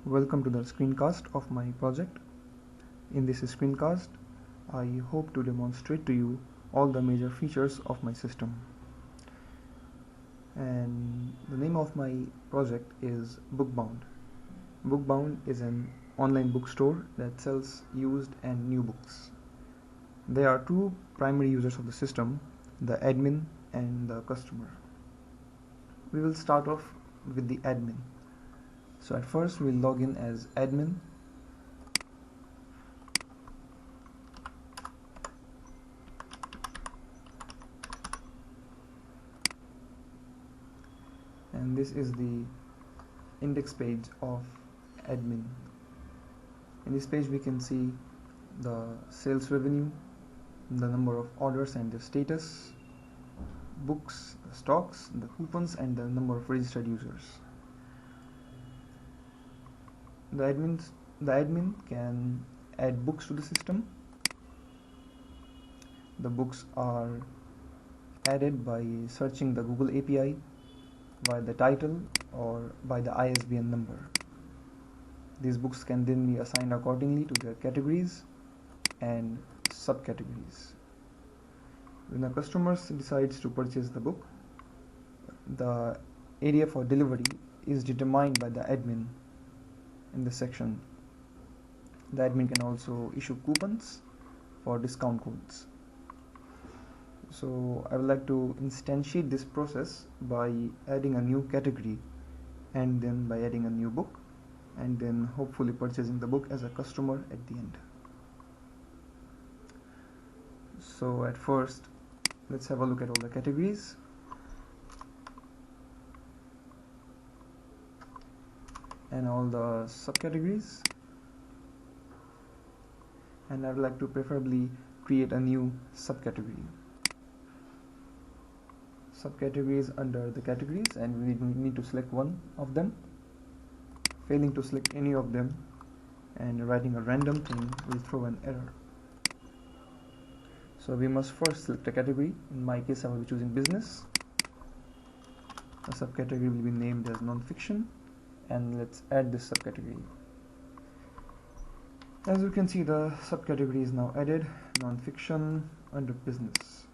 Welcome to the screencast of my project. In this screencast, I hope to demonstrate to you all the major features of my system. And the name of my project is BookBound. BookBound is an online bookstore that sells used and new books. There are two primary users of the system, the admin and the customer. We will start off with the admin. So at first we'll log in as admin. And this is the index page of admin. In this page we can see the sales revenue, the number of orders and their status, books, the stocks, the coupons, and the number of registered users. The admin can add books to the system. The books are added by searching the Google API by the title or by the ISBN number. These books can then be assigned accordingly to their categories and subcategories. When a customer decides to purchase the book, the area for delivery is determined by the admin in this section. The admin can also issue coupons for discount codes. So I would like to instantiate this process by adding a new category and then by adding a new book and then hopefully purchasing the book as a customer at the end. So at first let's have a look at all the categories. And all the subcategories, and I would like to preferably create a new subcategory. Subcategories under the categories, and we need to select one of them. Failing to select any of them and writing a random thing will throw an error. So we must first select a category. In my case I will be choosing business. A subcategory will be named as non-fiction, and let's add this subcategory. As you can see, the subcategory is now added, non-fiction under business.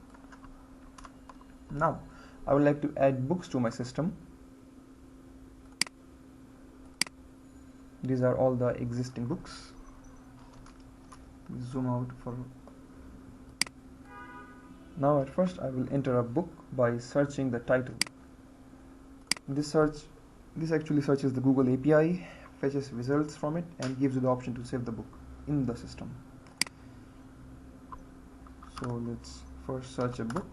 Now I would like to add books to my system. These are all the existing books. Zoom out for. Now at first I will enter a book by searching the title. This actually searches the Google API, fetches results from it, and gives you the option to save the book in the system. So let's first search a book,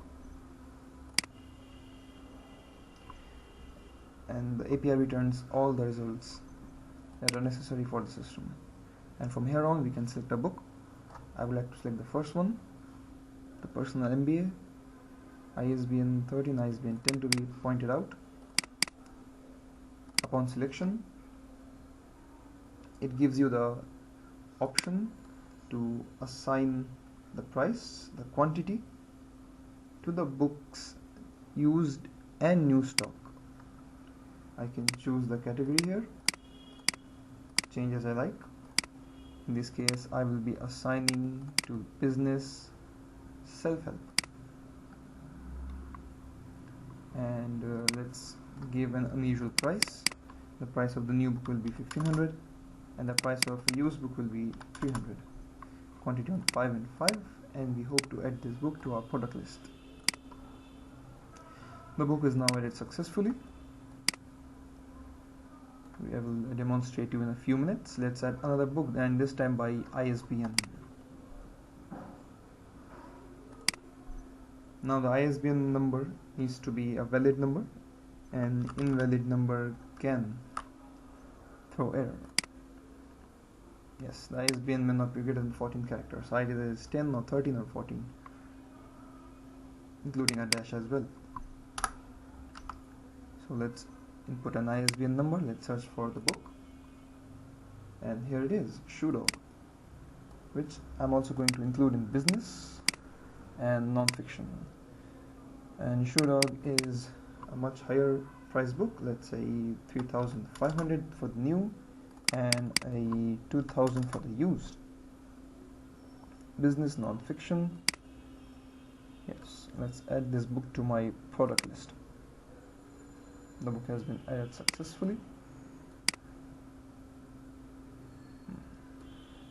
and the API returns all the results that are necessary for the system. And from here on we can select a book. I would like to select the first one, the personal MBA, ISBN 13, ISBN 10 to be pointed out. Upon selection, it gives you the option to assign the price, the quantity, to the books used and new stock. I can choose the category here, change as I like. In this case I will be assigning to business self-help, and let's give an unusual price. The price of the new book will be 1500 and the price of a used book will be 300. Quantity on 5 and 5, and we hope to add this book to our product list. The book is now added successfully. I will demonstrate you in a few minutes. Let's add another book, and this time by ISBN. Now the ISBN number needs to be a valid number, and invalid number can throw error. Yes, the ISBN may not be greater than 14 characters. Either it is 10 or 13 or 14, including a dash as well. So let's input an ISBN number. Let's search for the book, and here it is, Shoe Dog, which I'm also going to include in business and non-fiction. And Shoe Dog is a much higher price book, let's say 3,500 for the new and a 2000 for the used. Business non-fiction. Yes, let's add this book to my product list. The book has been added successfully.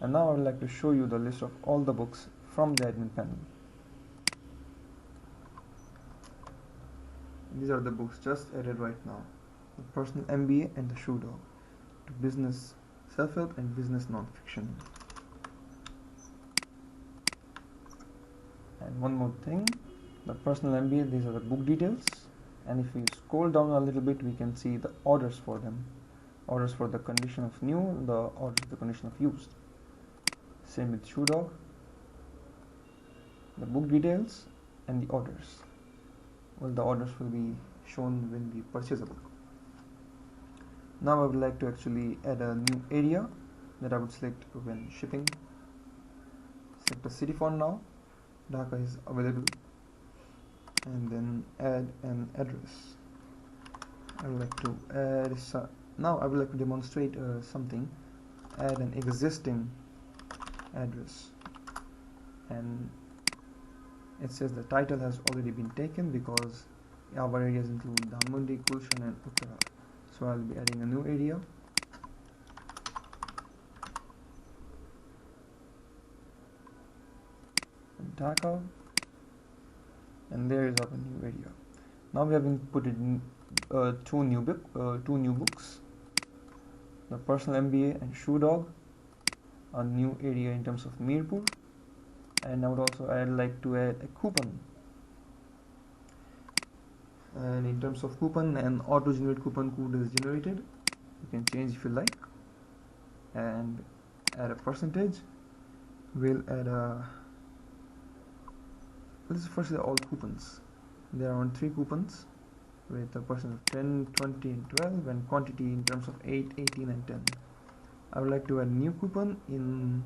And now I would like to show you the list of all the books from the admin panel. These are the books just added right now: the personal MBA and the shoe dog, to business self-help and business non-fiction. And one more thing, the personal MBA, these are the book details, and if we scroll down a little bit, we can see the orders for them. Orders for the condition of new, the orders for the condition of used. Same with shoe dog, the book details and the orders. Well, the orders will be shown when we purchase a book. Now I would like to actually add a new area that I would select when shipping. Select a city for now. Dhaka is available, and then add an address. I would like to add now I would like to demonstrate something. Add an existing address, and it says the title has already been taken because our areas include Dhanmondi, Gulshan and Uttara. So I'll be adding a new area. Dhaka, and there is our new area. Now we have inputted in two new books, the personal MBA and shoe dog, a new area in terms of Mirpur, and I would also like to add a coupon. And in terms of coupon, an auto generate coupon code is generated. You can change if you like, and add a percentage. We'll add a Let's first all coupons. There are around 3 coupons with a percent of 10, 20 and 12, and quantity in terms of 8, 18 and 10. I would like to add a new coupon in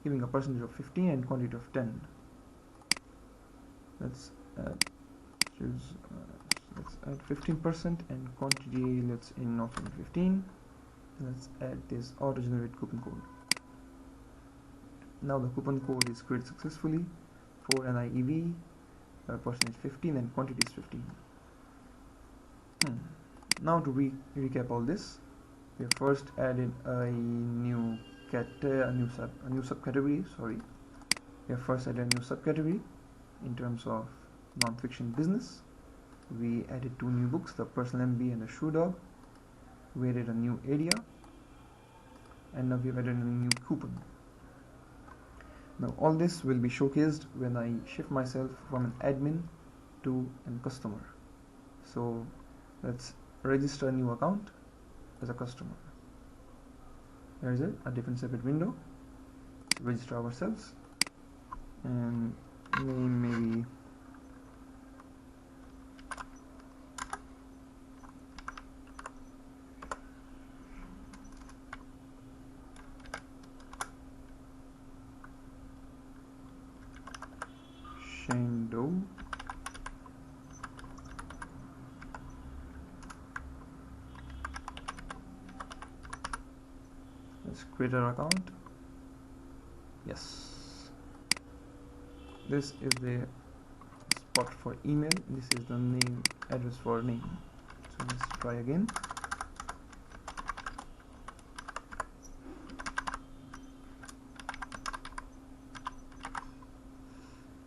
giving a percentage of 15 and quantity of 10. Let's add 15% and quantity, let's in of 15. Let's add this auto generate coupon code. Now the coupon code is created successfully for NIEV, percentage 15 and quantity is 15. Now to recap all this, we have first added a new subcategory. Sorry, we have first added a new subcategory in terms of non-fiction business. We added 2 new books, the personal MBA and the shoe dog. We added a new area, and now we have added a new coupon. Now all this will be showcased when I shift myself from an admin to a customer. So let's register a new account as a customer. Here is it, a different separate window. Let's register ourselves, and name maybe Shendo. Let's create our account. Yes, this is the spot for email. This is the name address for name. So let's try again.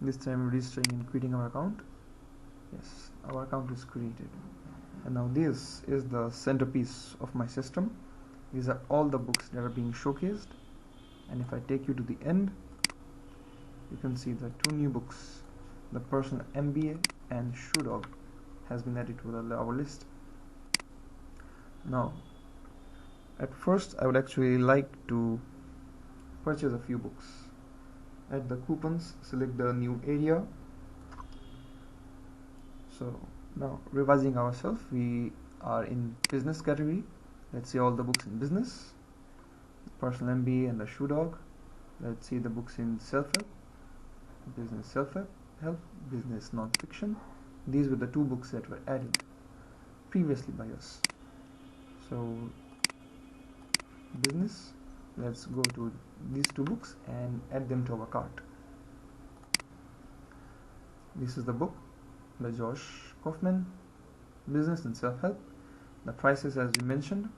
This time registering and creating our account. Yes, our account is created. And now this is the centerpiece of my system. These are all the books that are being showcased. And if I take you to the end, you can see the 2 new books, the personal MBA and shoe dog, has been added to our list. Now, at first I would actually like to purchase a few books. Add the coupons, select the new area. So now revising ourselves, we are in business category. Let's see all the books in business, personal MBA and the shoe dog. Let's see the books in self-help, business self-help, business non-fiction. These were the 2 books that were added previously by us. So business. Let's go to these two books and add them to our cart. This is the book by Josh Kaufman, Business and Self-Help. The prices as we mentioned.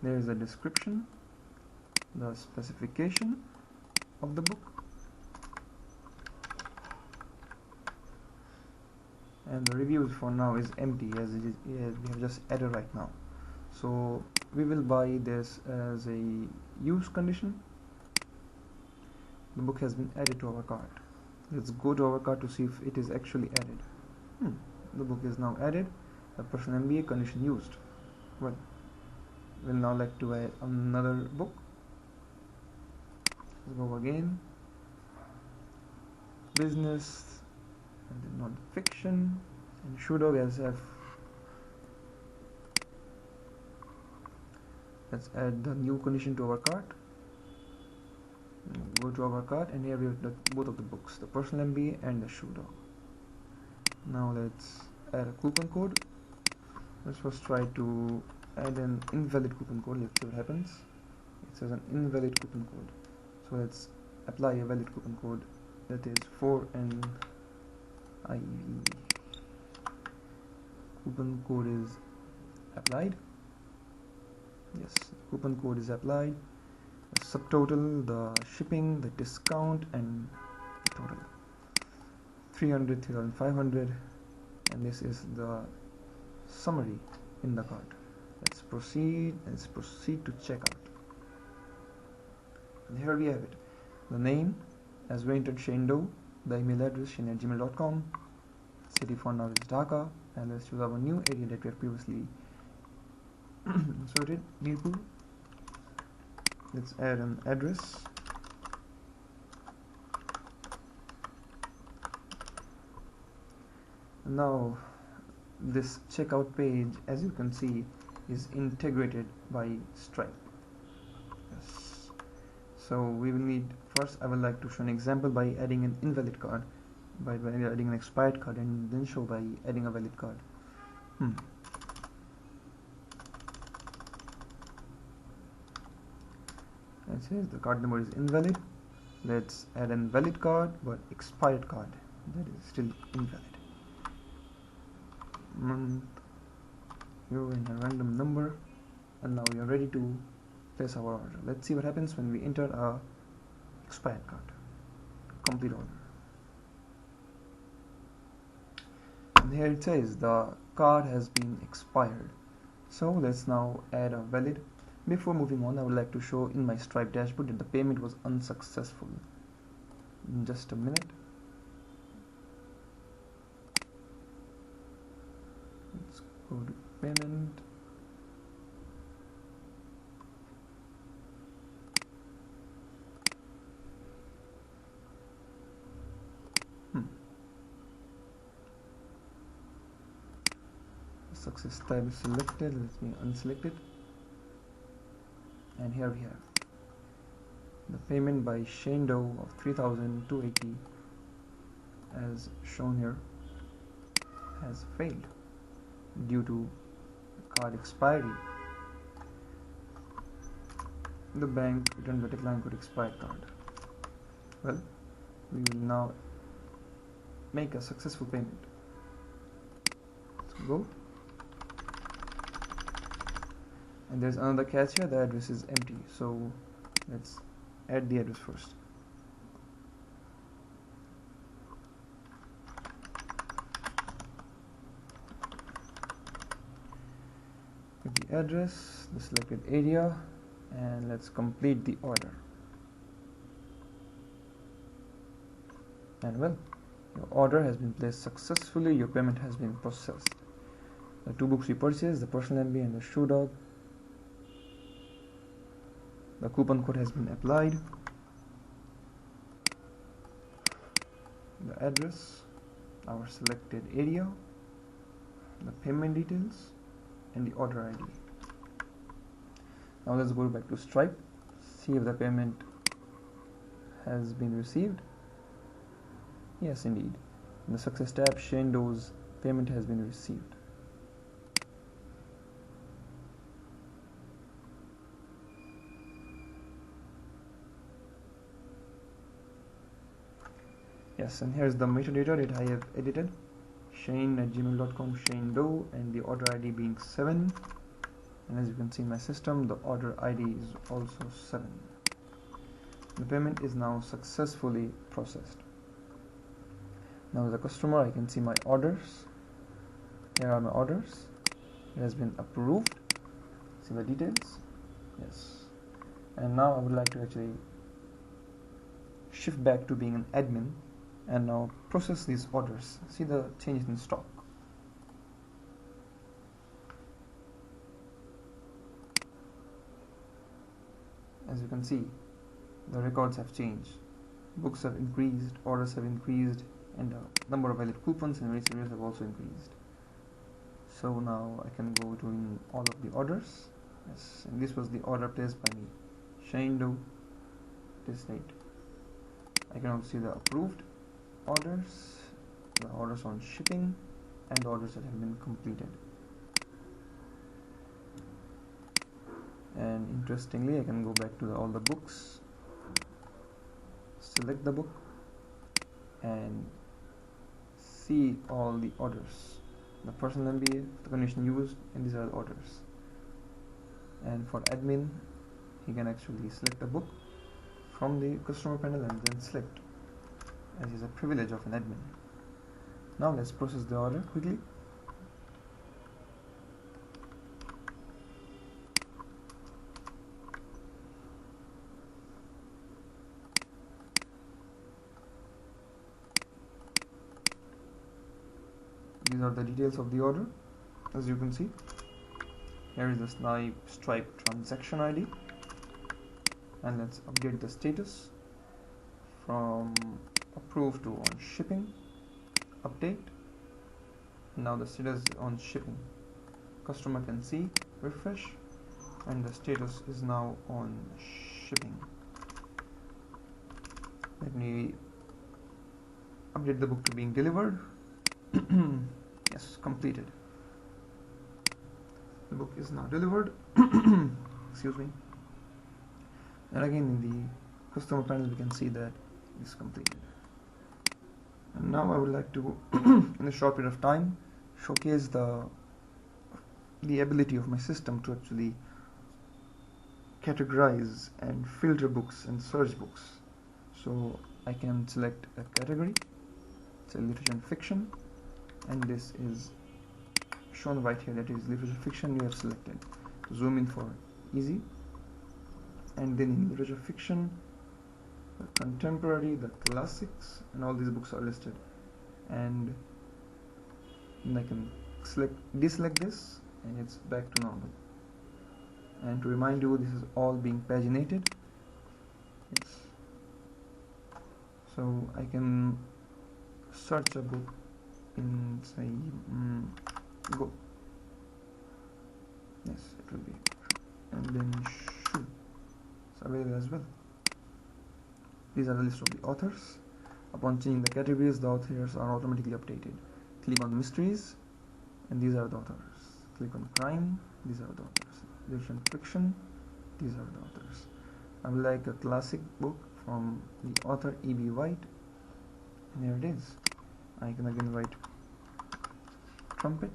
There is a description, the specification of the book, and the reviews for now is empty as we have just added right now. So we will buy this as a use condition. The book has been added to our cart. Let's go to our cart to see if it is actually added. The book is now added. A personal MBA condition used. Well, we'll now like to add another book. Let's go again. Business, and then non-fiction, and Shoe Dog as F. Let's add the new condition to our cart. Go to our cart, and here we have both of the books, the personal MBA and the Shoe Dog. Now let's add a coupon code. Let's first try to add an invalid coupon code. Let's see what happens. It says an invalid coupon code. So let's apply a valid coupon code, that is 4NIV. Coupon code is applied. Yes, coupon code is applied. The subtotal, the shipping, the discount, and the total 300, 3,500, and this is the summary in the cart. Let's proceed to checkout. And here we have it. The name as we entered Shane Doe, the email address shane@gmail.com, city for now is Dhaka, and let's choose our new area that we have previously inserted, Mirpur. Let's add an address. Now this checkout page, as you can see, is integrated by Stripe. Yes. So we will need, first I would like to show an example by adding an invalid card, by adding an expired card, and then show by adding a valid card. It says the card number is invalid. Let's add an valid card but expired card that is still invalid. Month, year, and a random number, and now we are ready to place our order. Let's see what happens when we enter a expired card. Complete order. And here it says the card has been expired. So let's now add a valid. Before moving on, I would like to show in my Stripe dashboard that the payment was unsuccessful. In just a minute. Let's go to payment. Success type is selected. Let me unselect it. And here we have the payment by Shane Doe of 3,280 as shown here has failed due to card expiry. The bank returned the decline code expired card. Well, we will now make a successful payment. Let's go. And there's another catch here, the address is empty, so let's add the address first. With the address, the selected area, and let's complete the order. And well, your order has been placed successfully, your payment has been processed. The two books we purchased, the personal MBA and the Shoe Dog. The coupon code has been applied. The address, our selected area, the payment details, and the order ID. Now let's go back to Stripe, see if the payment has been received. Yes, indeed. In the success tab, Shane Doe's payment has been received. Yes, and here's the metadata that I have edited. Shane@gmail.com, Shane Doe, and the order ID being 7. And as you can see in my system, the order ID is also 7. The payment is now successfully processed. Now as a customer, I can see my orders. Here are my orders. It has been approved. See the details. Yes. And now I would like to actually shift back to being an admin and now process these orders. See the changes in stock. As you can see, the records have changed. Books have increased, orders have increased, and the number of valid coupons and receivers have also increased. So now I can go to all of the orders. Yes, and this was the order placed by me, Shane Doe, this date. I can also see the approved orders, the orders on shipping, and the orders that have been completed. And interestingly, I can go back to all the books, select the book, and see all the orders, the personal MBA, the condition used, and these are the orders. And for admin, he can actually select a book from the customer panel and then select, as is a privilege of an admin. Now let's process the order quickly. These are the details of the order. As you can see, here is the Stripe transaction ID, and let's update the status from approved to on shipping. Update. Now the status is on shipping. Customer can see, refresh, and the status is now on shipping. Let me update the book to being delivered. Yes, completed. The book is now delivered. Excuse me. And again, in the customer panel, we can see that it's completed. And now I would like to, in a short period of time, showcase the ability of my system to actually categorize and filter books and search books. So I can select a category, say literature and fiction, and this is shown right here, that is literature fiction you have selected. Zoom in for easy. And then in literature fiction, the contemporary, the classics, and all these books are listed. And then I can deselect this, and it's back to normal. And to remind you, this is all being paginated. Yes. So I can search a book in, say, Go. Yes, it will be. And then shoe. It's available as well. These are the list of the authors. Upon changing the categories, the authors are automatically updated. Click on mysteries, and these are the authors. Click on crime, these are the authors. Different fiction, these are the authors. I would like a classic book from the author E.B. White, and here it is. I can again write Trumpet.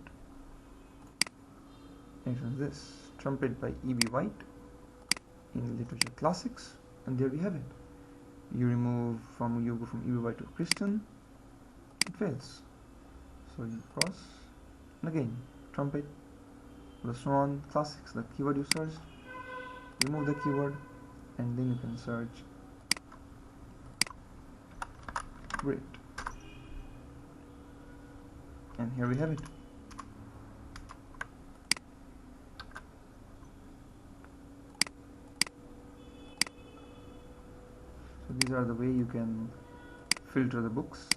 And this Trumpet by E.B. White in literature classics, and there we have it. You go from E.B. White to Kristen, it fails. So you cross, and again Trumpet, the Swan classics, the keyword you searched, remove the keyword, and then you can search Great. And here we have it. So these are the way you can filter the books.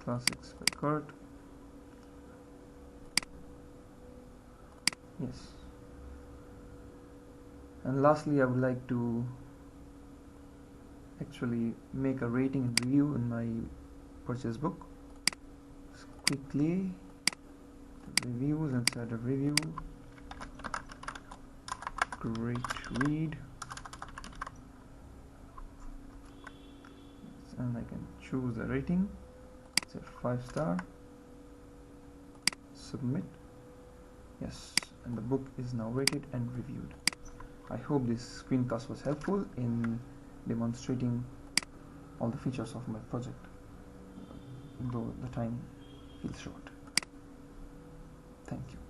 Classics by Kurt. Yes. And lastly, I would like to actually make a rating and review in my purchase book. Just quickly, reviews, inside of review, great read, and I can choose the rating. It's a 5-star. Submit. Yes, and the book is now rated and reviewed. I hope this screencast was helpful in demonstrating all the features of my project, though the time feels short. Thank you.